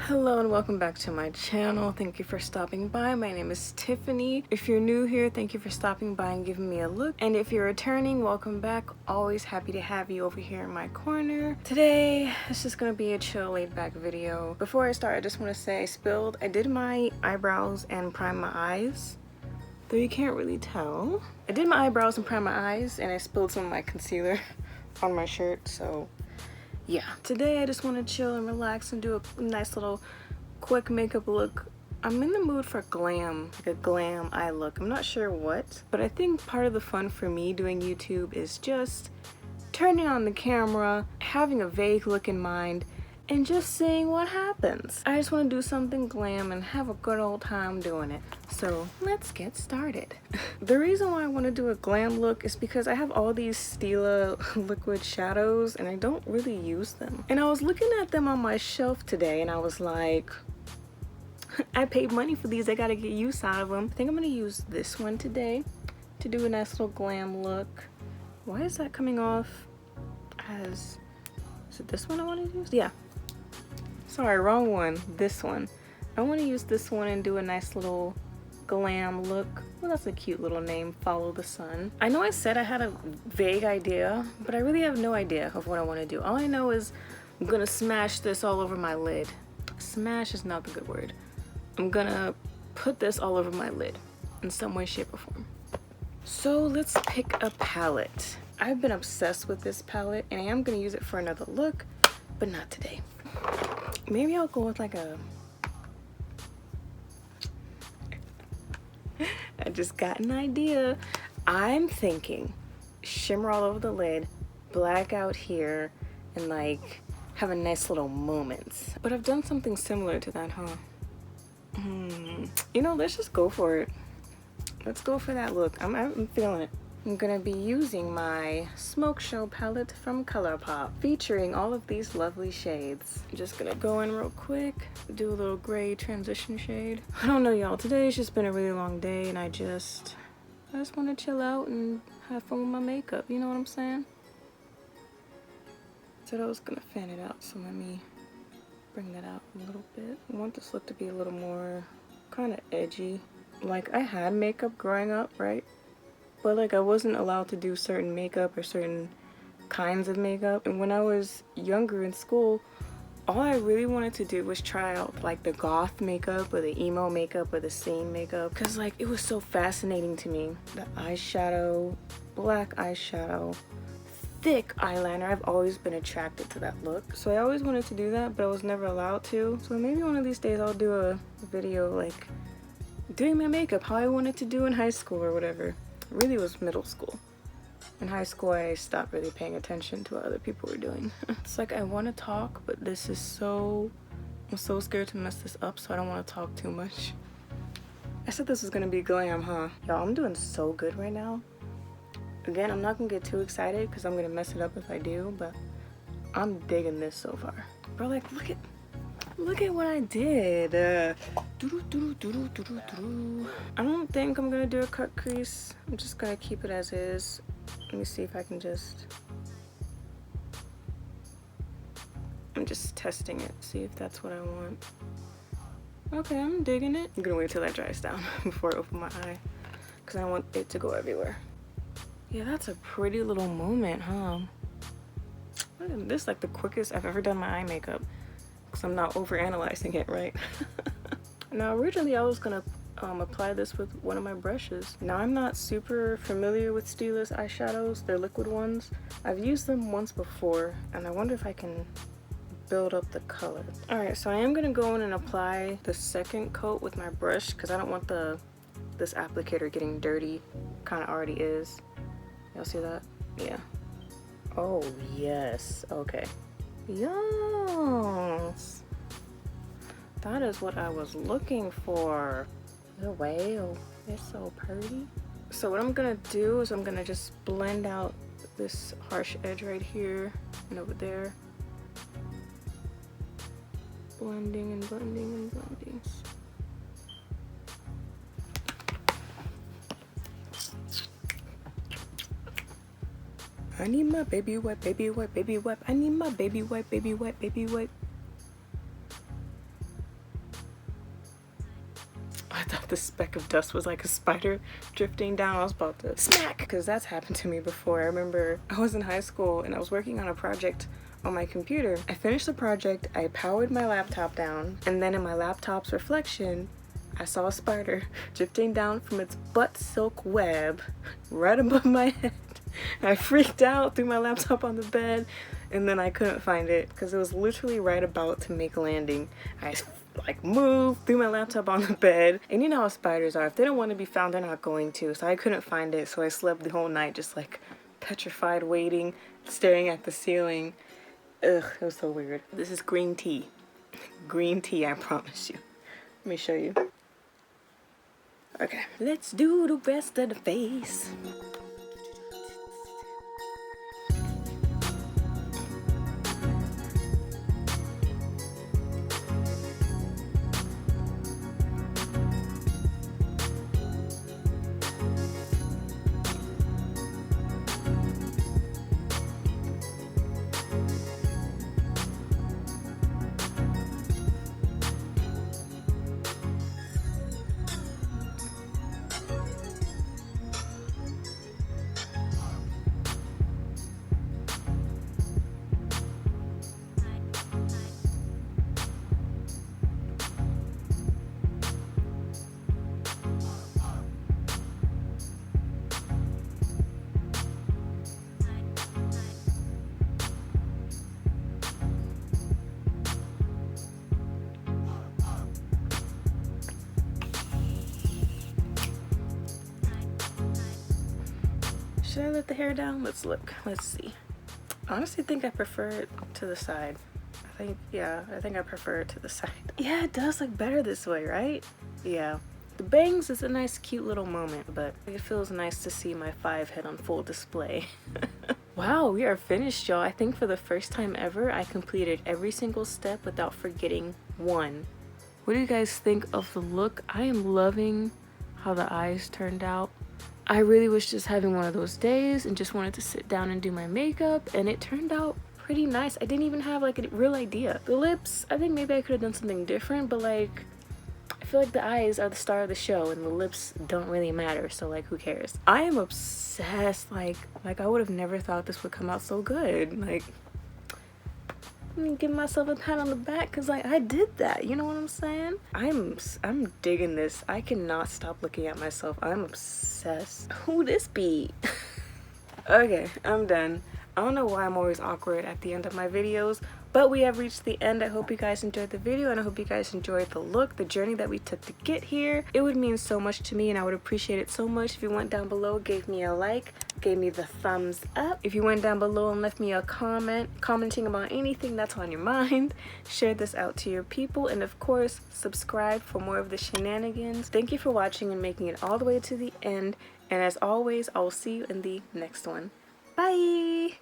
Hello and welcome back to my channel. Thank you for stopping by. My name is Tiffany. If you're new here, thank you for stopping by and giving me a look. And if you're returning, welcome back. Always happy to have you over here in my corner. Today, it's just gonna be a chill, laid back video. Before I start, I just wanna say I did my eyebrows and primed my eyes. Though you can't really tell. I did my eyebrows and primed my eyes and I spilled some of my concealer on my shirt, so yeah. Today I just want to chill and relax and do a nice little quick makeup look. I'm in the mood for glam, like a glam eye look. I'm not sure what, but I think part of the fun for me doing YouTube is just turning on the camera, having a vague look in mind, and just seeing what happens. I just want to do something glam and have a good old time doing it. So let's get started. The reason why I want to do a glam look is because I have all these Stila liquid shadows and I don't really use them. And I was looking at them on my shelf today and I was like, I paid money for these, I gotta get use out of them. I think I'm gonna use this one today to do a nice little glam look. Why is that coming off as, is it this one I want to use? Yeah. Sorry, wrong one. This one. I want to use this one and do a nice little glam look. Well, that's a cute little name, Follow the Sun. I know I said I had a vague idea, but I really have no idea of what I want to do. All I know is I'm gonna smash this all over my lid. Smash is not the good word. I'm gonna put this all over my lid in some way, shape, or form. So let's pick a palette. I've been obsessed with this palette and I am gonna use it for another look, but not today. Maybe I'll go with like a, I just got an idea. I'm thinking shimmer all over the lid, black out here, and like have a nice little moment. But I've done something similar to that, huh? You know, let's just go for it. Let's go for that look. I'm feeling it. I'm gonna be using my Smoke Show palette from ColourPop, featuring all of these lovely shades. I'm just gonna go in real quick, do a little gray transition shade. I don't know, y'all, today's just been a really long day and I just wanna chill out and have fun with my makeup, you know what I'm saying? Said I was gonna fan it out, so let me bring that out a little bit. I want this look to be a little more kind of edgy. Like, I had makeup growing up, right? But like I wasn't allowed to do certain makeup or certain kinds of makeup. And when I was younger in school, all I really wanted to do was try out like the goth makeup or the emo makeup or the scene makeup. Cause like it was so fascinating to me. The eyeshadow, black eyeshadow, thick eyeliner. I've always been attracted to that look. So I always wanted to do that, but I was never allowed to. So maybe one of these days I'll do a video like doing my makeup, how I wanted to do in high school or whatever. Really was middle school. In high school I stopped really paying attention to what other people were doing. It's like I want to talk, but this is so, I'm so scared to mess this up, so I don't want to talk too much. I said this was gonna be glam, huh? Y'all, I'm doing so good right now. Again, I'm not gonna get too excited because I'm gonna mess it up if I do, but I'm digging this so far. Bro, like look at what I did. I don't think I'm gonna do a cut crease. I'm just gonna keep it as is. Let me see if I can just, I'm just testing it, see if that's what I want. Okay, I'm digging it. I'm gonna wait till that dries down before I open my eye because I don't want it to go everywhere. Yeah, that's a pretty little moment, huh? This is like the quickest I've ever done my eye makeup. Because I'm not over analyzing it, right? Now originally I was gonna apply this with one of my brushes. Now I'm not super familiar with Stila's eyeshadows, they're liquid ones. I've used them once before and I wonder if I can build up the color. Alright, so I am gonna go in and apply the second coat with my brush because I don't want this applicator getting dirty. Kinda already is. Y'all see that? Yeah. Oh yes, okay. Yes, that is what I was looking for. The whale, it's so pretty. So what I'm gonna do is I'm gonna just blend out this harsh edge right here and over there. Blending and blending and blending. I need my baby wipe, baby wipe, baby wipe. I need my baby wipe, baby wipe, baby wipe. I thought the speck of dust was like a spider drifting down. I was about to smack, because that's happened to me before. I remember I was in high school and I was working on a project on my computer. I finished the project, I powered my laptop down, and then in my laptop's reflection, I saw a spider drifting down from its butt silk web right above my head. I freaked out, threw my laptop on the bed, and then I couldn't find it because it was literally right about to make a landing. I like moved, threw my laptop on the bed, and you know how spiders are. If they don't want to be found, they're not going to. So I couldn't find it, so I slept the whole night just like petrified, waiting, staring at the ceiling. Ugh, it was so weird. This is green tea. Green tea, I promise you. Let me show you. Okay, let's do the rest of the face. Should I let the hair down? Let's look. Let's see. I honestly think I prefer it to the side. I think I prefer it to the side. Yeah, it does look better this way, right? Yeah. The bangs is a nice cute little moment, but it feels nice to see my 5 head on full display. Wow, we are finished, y'all. I think for the first time ever, I completed every single step without forgetting one. What do you guys think of the look? I am loving how the eyes turned out. I really was just having one of those days and just wanted to sit down and do my makeup, and it turned out pretty nice. I didn't even have like a real idea. The lips, I think maybe I could have done something different, but like I feel like the eyes are the star of the show and the lips don't really matter, so like who cares? I am obsessed. Like I would have never thought this would come out so good. Like, let me give myself a pat on the back because like I did that, you know what I'm saying? I'm digging this. I cannot stop looking at myself. I'm obsessed. Who this be? Okay, I'm done. I don't know why I'm always awkward at the end of my videos, but we have reached the end. I hope you guys enjoyed the video, and I hope you guys enjoyed the look, the journey that we took to get here. It would mean so much to me, and I would appreciate it so much if you went down below, gave me a like, gave me the thumbs up. If you went down below and left me a comment, commenting about anything that's on your mind, share this out to your people, and of course, subscribe for more of the shenanigans. Thank you for watching and making it all the way to the end, and as always, I will see you in the next one. Bye!